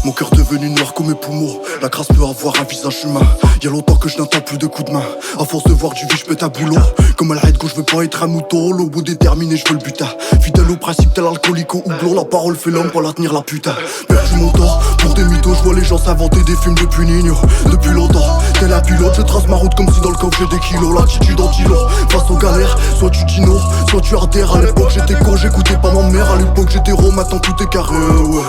Mon cœur devenu noir comme mes poumons. La grâce peut avoir un visage humain. Y'a longtemps que je n'entends plus de coups de main. À force de voir du vie, je pète un boulot. Comme à l'arrêt de gauche, je veux pas être un mouton. Au bout déterminé, je veux le butin. Fidèle au principe, tel alcoolique au houblon. La parole fait l'homme, pas la tenir la putain. Perdu mon temps pour des mythos. Je vois les gens s'inventer des films depuis Nino. Depuis longtemps, tel un pilote, je trace ma route comme si dans le coffre j'ai des kilos. L'attitude anti-lot, face aux galères. Soit tu dino, soit tu adhères. À l'époque j'étais con, j'écoutais pas ma mère. À l'époque j'étais rond, maintenant tout est carré, ouais.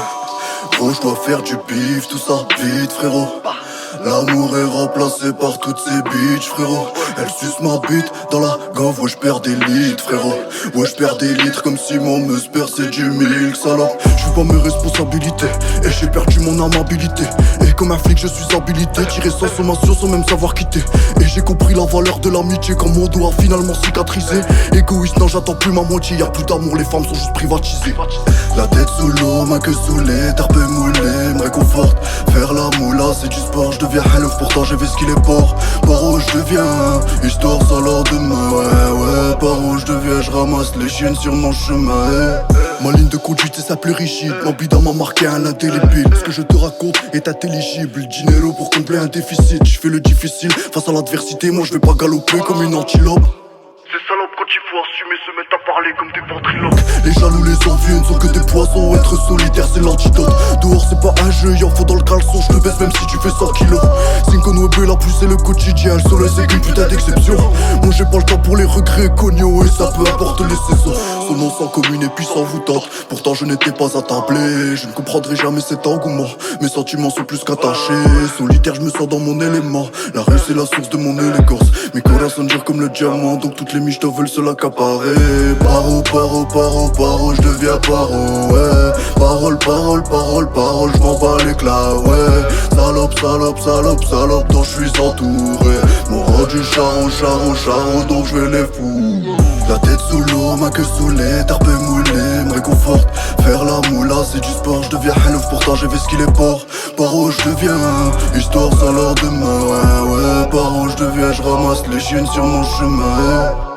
Gros, je dois faire du pif, tout ça vite frérot. L'amour est remplacé par toutes ces bitches frérot. Elle suce ma bite dans la gave, ouais j'perds des litres frérot. Ouais j'perds des litres comme si mon meuse perçait du milk salope. J'veux pas mes responsabilités et j'ai perdu mon amabilité. Et comme un flic je suis habilité, tirer sans sommation sans même savoir quitter. Et j'ai compris la valeur de l'amitié quand mon doigt a finalement cicatrisé. Égoïste non j'attends plus ma moitié, y'a plus d'amour, les femmes sont juste privatisées. La tête sous l'eau, ma queue sous les tarpes moulées, me réconforte. Faire la moula c'est du sport, je deviens hallouf, pourtant j'ai vu ce qu'il est port. Par où je deviens, histoire sans lendemain. Ouais, par où je deviens, je ramasse les chiennes sur mon chemin. Ma ligne de conduite est simple et rigide, ma bida m'a marqué un indélébile. Ce que je te raconte est intelligible, dinero pour combler un déficit. Je fais le difficile face à l'adversité, moi je vais pas galoper comme une antilope. Ces salopes quand il faut assumer se mettent à parler comme des ventriloques. Les jaloux, les envieux ne sont que des poissons. Être solitaire c'est l'antidote. Dehors c'est pas un jeu, y'en faut dans le caleçon. Je te baisse même si tu fais 100 kilos. Cinco Nueve, la pluie c'est le quotidien. Le soleil c'est qu'une putain d'exception. Moi j'ai pas le temps pour les regrets cognos. Et ça peu importe les saisons. Son nom sans commune et puis s'envoûtante. Pourtant je n'étais pas attablé. Je ne comprendrai jamais cet engouement. Mes sentiments sont plus qu'attachés. Solitaire je me sens dans mon élément. La rue c'est la source de mon élégance. Mes corps sont durs comme le diamant. Donc toutes les michtos veulent se l'accaparer. Paro, je deviens paro, ouais. Parole, je m'en bats l'éclat, ouais. Salope, dont je suis entouré. Mon rendu charron, donc je vais les fous. La tête sous l'eau, ma queue sous les tarpes moulées, me réconforte. Faire la moula, c'est du sport, je deviens hallouf, pourtant j'ai vu ce qu'il est port. Paro, je deviens, histoire sans lendemain, ouais. Paro, je deviens, je ramasse les chiennes sur mon chemin.